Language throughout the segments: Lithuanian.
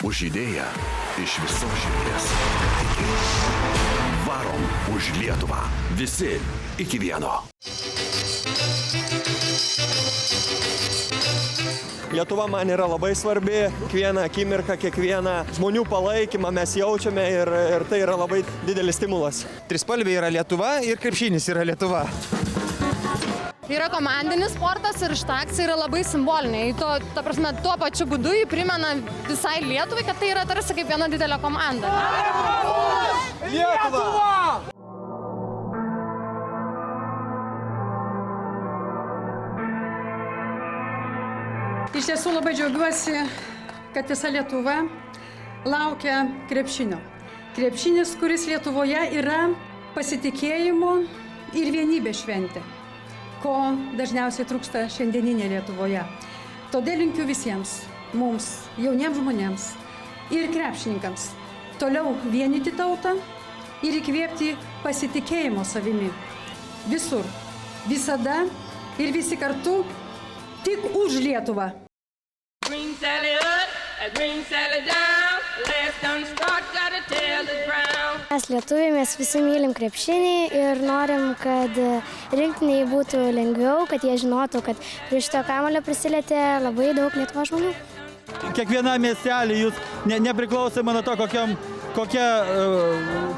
Už idėją iš visos širdies. Varom už Lietuvą. Visi iki vieno. Lietuva man yra labai svarbi. Kiekvieną akimirką, kiekvieną žmonių palaikymą mes jaučiame ir tai yra labai didelis stimulas. Trispalvė yra Lietuva ir krepšinis yra Lietuva. Yra komandinis sportas ir šita akcija yra labai simbolinė. Ta prasme, tuo pačiu būdu jį primena visai Lietuvai, kad tai yra tarsi kaip viena didelė komanda. Lietuva! Iš tiesų labai džiaugiuosi, kad visa Lietuva laukia krepšinio. Krepšinis, kuris Lietuvoje yra pasitikėjimo ir vienybės šventė, ko dažniausiai trūksta šiandieninė Lietuvoje. Todėl linkiu visiems, mums, jauniems žmonėms ir krepšininkams, toliau vienyti tautą ir įkvėpti pasitikėjimo savimi. Visur, visada ir visi kartu tik už Lietuvą. Green Sally up, a green Sally down, last done start, gotta tell the ground. Mes lietuviai, mes visi mylim krepšinį ir norim, kad rinktiniai būtų lengviau, kad jie žinotų, kad prie šito kamuolio prisilietė labai daug Lietuvos žmonių. Kiekvienam miestelį jūs nepriklausomai nuo to, kokia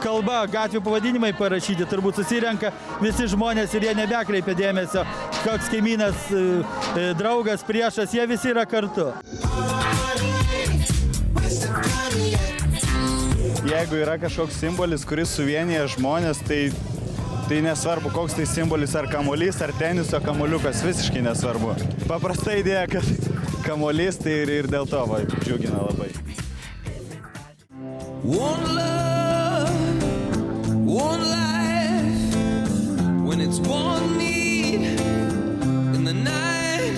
kalba, gatvių pavadinimai parašyti, turbūt susirenka visi žmonės ir jie nebekreipia dėmesio, koks kaimynas, draugas, priešas, jie visi yra kartu. Jeigu yra kažkoks simbolis, kuris suvienyje žmonės, tai nesvarbu, koks tai simbolis, ar kamuolys, ar teniso kamuoliukas, visiškai nesvarbu. Paprasta idėja, kad kamuolys, tai ir dėl to džiugina labai. One love, one life, when it's one need in the night,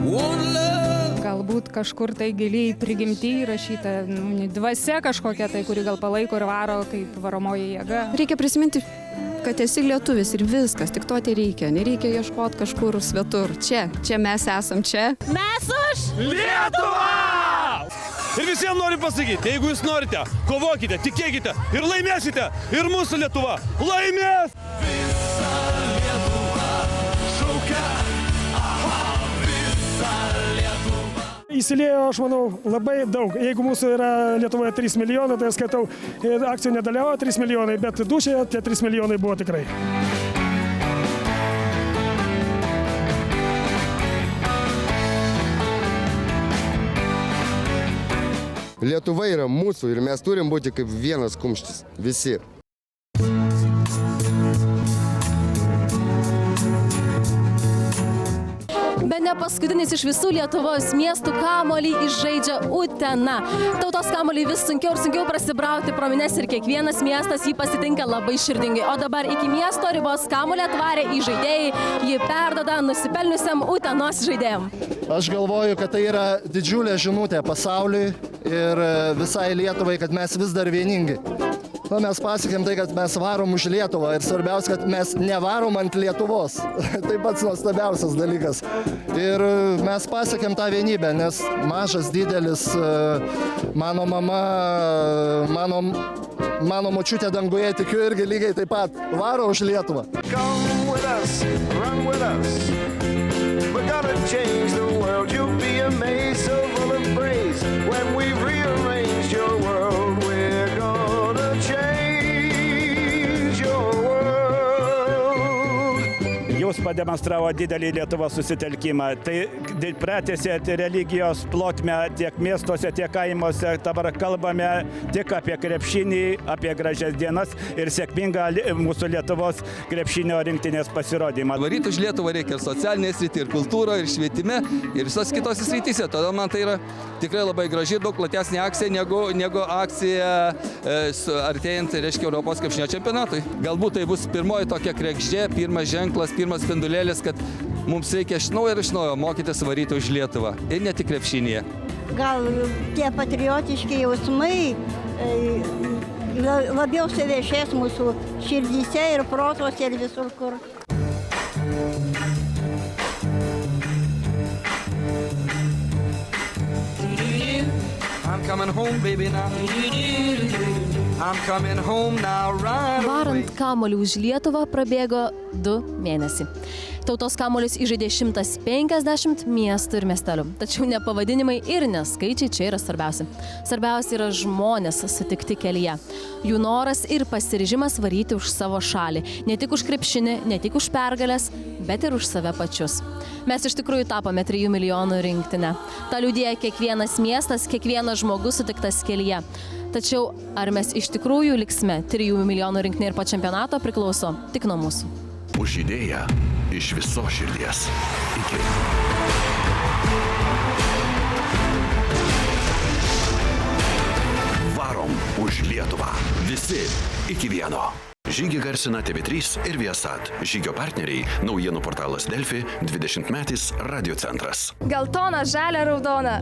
one love. Galbūt kažkur tai giliai prigimti įrašyta dvasia kažkokia tai, kuri gal palaiko ir varo kaip varomoji jėga. Reikia prisiminti, kad esi lietuvis ir viskas, tik to tai reikia. Nereikia ieškoti kažkur svetur. Čia mes esam čia. Mes už Lietuvą! Ir visiems noriu pasakyti, jeigu jūs norite, kovokite, tikėkite ir laimėsite. Ir mūsų Lietuva laimės! Visa Lietuva šaukia, aha, visa Lietuva. Įsiliejo, aš manau, labai daug. Jeigu mūsų yra Lietuvoje 3 milijonai, tai aš skaitau, akcijų nedalyvavo 3 milijonai, bet dušėje tie 3 milijonai buvo tikrai. Lietuva yra mūsų ir mes turim būti kaip vienas kumštis. Visi. Bene paskutinis iš visų Lietuvos miestų kamuolį žaidžia Utena. Tautos kamuolį vis sunkiau ir sunkiau prasibrauti pro minias ir kiekvienas miestas jį pasitinka labai širdingai. O dabar iki miesto ribos kamuolį atvarė į žaidėjai, jį perdoda nusipelniusiam Utenos žaidėjam. Aš galvoju, kad tai yra didžiulė žinutė pasauliui ir visai Lietuvai, kad mes vis dar vieningi. O mes pasiekėm tai, kad mes varom už Lietuvą ir svarbiausia, kad mes nevarom ant Lietuvos. Tai pats nuostabiausias dalykas. Ir mes pasiekėm tą vienybę, nes mažas, didelis, mano mama, mano močiutė danguje, tikiu, irgi lygiai taip pat varo už Lietuvą. Come with us, run with us. We're gonna change the world. You'll be amazed, so full of praise. When we've rearranged your world, we're gonna change your world. Jūs pademonstravo didelį Lietuvos susitelkimą. Tai pratęsėte religijos plotmę tiek miestuose, tiek kaimuose. Dabar kalbame tik apie krepšinį, apie gražias dienas ir sėkmingą mūsų Lietuvos krepšinio rinktinės pasirodymą. Varyti už Lietuvą reikia ir socialinėje srityje, ir kultūroje, ir švietime, ir visos kitos srityse. Todėl man tai yra tikrai labai graži, daug platesnė akcija negu akcija artėjant, reiškia, Europos krepšinio čempionatui. Galbūt tai bus pirmoji tokia kregždė, pirmas ženklas, pirmas spindulėlis, kad mums reikia iš naujo ir iš naujo mokytis varyti už Lietuvą. Ir ne tik krepšinėje. Gal tie patriotiški jausmai labiau suviešės mūsų širdyse ir protuose ir visur kur. coming home, baby, now. I'm coming home now, right away. Varant kamuolį už Lietuvą prabėgo 2 mėnesiai. Tautos kamuolius įžaidė 150 miestų ir miestelių. Tačiau ne pavadinimai ir ne skaičiai čia yra svarbiausia. Svarbiausia yra žmonės sutikti kelyje. Jų noras ir pasiryžimas varyti už savo šalį. Ne tik už krepšinį, ne tik už pergalės, bet ir už save pačius. Mes iš tikrųjų tapome 3 milijonų rinktinę. Ta liudija kiekvienas miestas, kiekvienas žmogus sutiktas kelyje. Tačiau ar mes iš tikrųjų liksime 3 milijonų rinktinė ir po čempionato priklauso tik nuo mūsų. Už idėją iš visos širdies. Iki. Varom už Lietuvą. Visi iki vieno. Žygį garsina TV3 ir Viasat. Žygio partneriai – naujienų portalas Delfi, 20-metis Radio centras. Geltona, žalia, raudona.